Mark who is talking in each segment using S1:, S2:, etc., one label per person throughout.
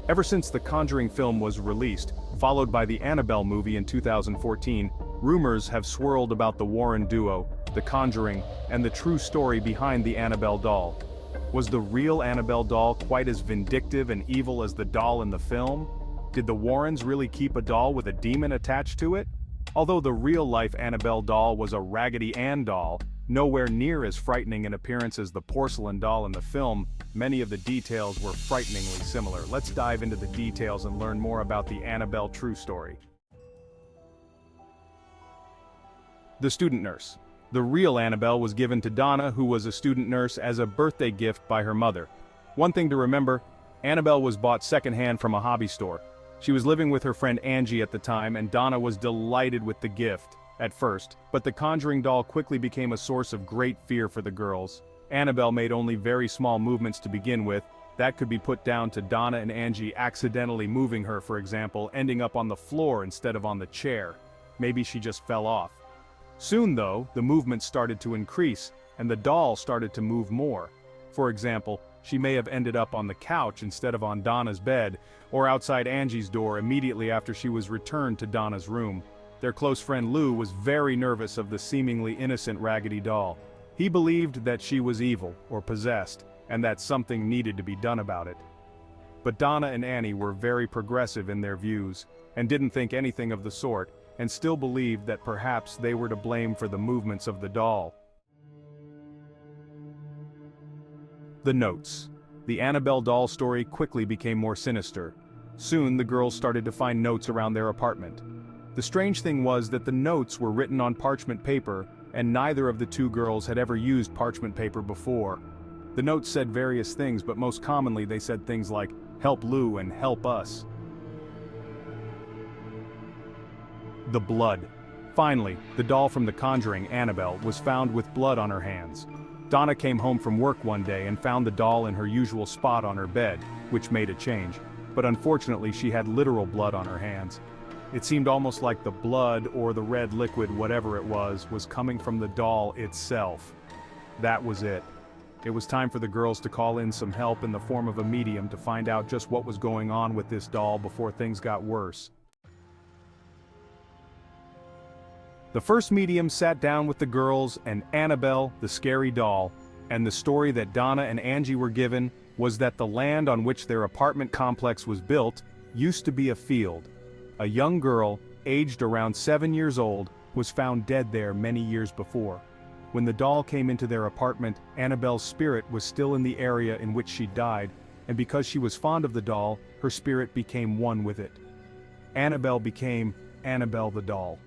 S1: Ever since the Conjuring film was released, followed by the Annabelle movie in 2014, rumors have swirled about the Warren duo, the Conjuring, and the true story behind the Annabelle doll. Was the real Annabelle doll quite as vindictive and evil as the doll in the film? Did the Warrens really keep a doll with a demon attached to it? Although the real-life Annabelle doll was a Raggedy Ann doll, nowhere near as frightening in appearance as the porcelain doll in the film, many of the details were frighteningly similar. Let's dive into the details and learn more about the Annabelle true story. The student nurse. The real Annabelle was given to Donna, who was a student nurse, as a birthday gift by her mother. One thing to remember, Annabelle was bought secondhand from a hobby store. She was living with her friend Angie at the time, and Donna was delighted with the gift at first, but the Conjuring doll quickly became a source of great fear for the girls. Annabelle made only very small movements to begin with. That could be put down to Donna and Angie accidentally moving her, for example, ending up on the floor instead of on the chair. Maybe she just fell off. Soon though, the movement started to increase, and the doll started to move more. For example, she may have ended up on the couch instead of on Donna's bed, or outside Angie's door immediately after she was returned to Donna's room. Their close friend Lou was very nervous of the seemingly innocent Raggedy doll. He believed that she was evil, or possessed, and that something needed to be done about it. But Donna and Annie were very progressive in their views, and didn't think anything of the sort, and still believed that perhaps they were to blame for the movements of the doll. The notes. The Annabelle doll story quickly became more sinister. Soon the girls started to find notes around their apartment. The strange thing was that the notes were written on parchment paper, and neither of the two girls had ever used parchment paper before. The notes said various things, but most commonly they said things like, "Help Lou" and "Help us." The blood. Finally, the doll from The Conjuring, Annabelle, was found with blood on her hands. Donna came home from work one day and found the doll in her usual spot on her bed, which made a change. But unfortunately she had literal blood on her hands. It seemed almost like the blood, or the red liquid, whatever it was coming from the doll itself. That was it. It was time for the girls to call in some help in the form of a medium to find out just what was going on with this doll before things got worse. The first medium sat down with the girls and Annabelle, the scary doll, and the story that Donna and Angie were given was that the land on which their apartment complex was built used to be a field. A young girl, aged around 7 years old, was found dead there many years before. When the doll came into their apartment, Annabelle's spirit was still in the area in which she died, and because she was fond of the doll, her spirit became one with it. Annabelle became Annabelle the doll.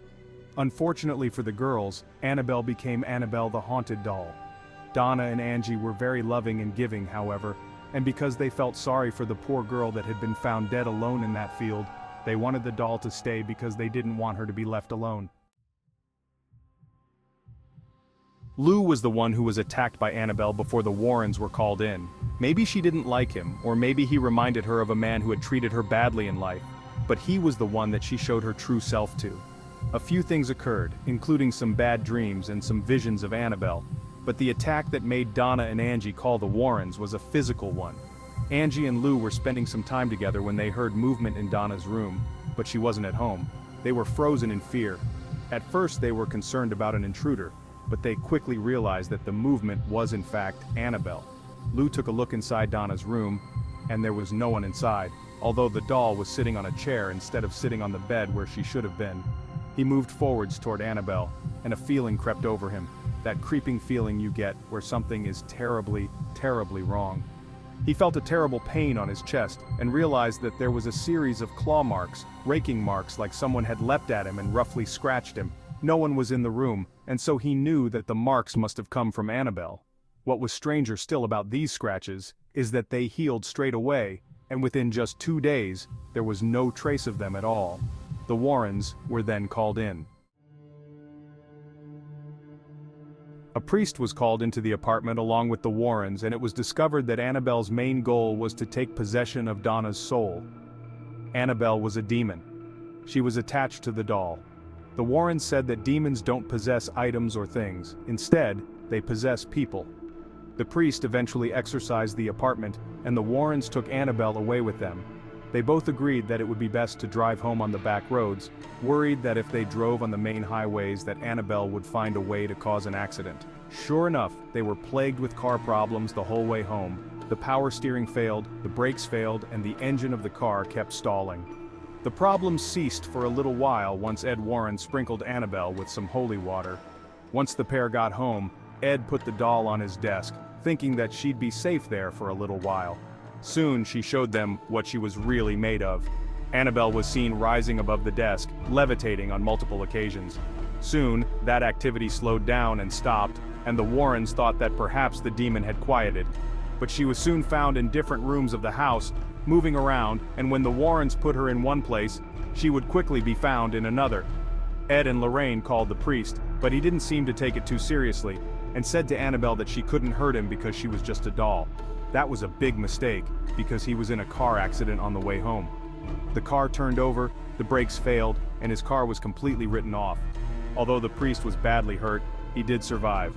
S1: Unfortunately for the girls, Annabelle became Annabelle the haunted doll. Donna and Angie were very loving and giving, however, and because they felt sorry for the poor girl that had been found dead alone in that field, they wanted the doll to stay because they didn't want her to be left alone. Lou was the one who was attacked by Annabelle before the Warrens were called in. Maybe she didn't like him, or maybe he reminded her of a man who had treated her badly in life, but he was the one that she showed her true self to. A few things occurred, including some bad dreams and some visions of Annabelle, but the attack that made Donna and Angie call the Warrens was a physical one. Angie and Lou were spending some time together when they heard movement in Donna's room, but she wasn't at home. They were frozen in fear. At first they were concerned about an intruder, but they quickly realized that the movement was in fact Annabelle. Lou took a look inside Donna's room, and there was no one inside, although the doll was sitting on a chair instead of sitting on the bed where she should have been. He moved forwards toward Annabelle, and a feeling crept over him, that creeping feeling you get where something is terribly, terribly wrong. He felt a terrible pain on his chest, and realized that there was a series of claw marks, raking marks like someone had leapt at him and roughly scratched him. No one was in the room, and so he knew that the marks must have come from Annabelle. What was stranger still about these scratches is that they healed straight away, and within just 2 days, there was no trace of them at all. The Warrens were then called in. A priest was called into the apartment along with the Warrens, and it was discovered that Annabelle's main goal was to take possession of Donna's soul. Annabelle was a demon. She was attached to the doll. The Warrens said that demons don't possess items or things. Instead, they possess people. The priest eventually exorcised the apartment, and the Warrens took Annabelle away with them. They both agreed that it would be best to drive home on the back roads, worried that if they drove on the main highways that Annabelle would find a way to cause an accident. Sure enough, they were plagued with car problems the whole way home. The power steering failed, the brakes failed, and the engine of the car kept stalling. The problems ceased for a little while once Ed Warren sprinkled Annabelle with some holy water. Once the pair got home, Ed put the doll on his desk, thinking that she'd be safe there for a little while. Soon she showed them what she was really made of. Annabelle was seen rising above the desk, levitating on multiple occasions. Soon, that activity slowed down and stopped, and the Warrens thought that perhaps the demon had quieted. But she was soon found in different rooms of the house, moving around, and when the Warrens put her in one place, she would quickly be found in another. Ed and Lorraine called the priest, but he didn't seem to take it too seriously, and said to Annabelle that she couldn't hurt him because she was just a doll. That was a big mistake, because he was in a car accident on the way home. The car turned over, the brakes failed, and his car was completely written off. Although the priest was badly hurt, he did survive.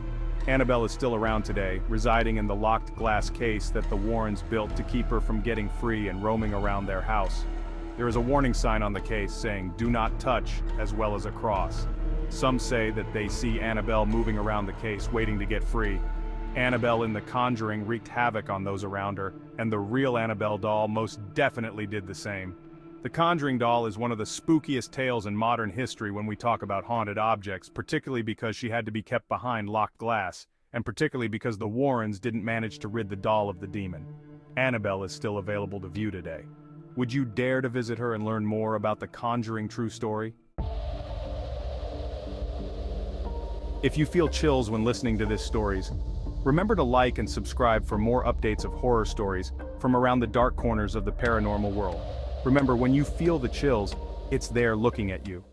S1: Annabelle is still around today, residing in the locked glass case that the Warrens built to keep her from getting free and roaming around their house. There is a warning sign on the case saying, "Do not touch," as well as a cross. Some say that they see Annabelle moving around the case waiting to get free. Annabelle in The Conjuring wreaked havoc on those around her, and the real Annabelle doll most definitely did the same. The Conjuring doll is one of the spookiest tales in modern history when we talk about haunted objects, particularly because she had to be kept behind locked glass, and particularly because the Warrens didn't manage to rid the doll of the demon. Annabelle is still available to view today. Would you dare to visit her and learn more about The Conjuring true story? If you feel chills when listening to this stories, remember to like and subscribe for more updates of horror stories from around the dark corners of the paranormal world. Remember, when you feel the chills, it's there looking at you.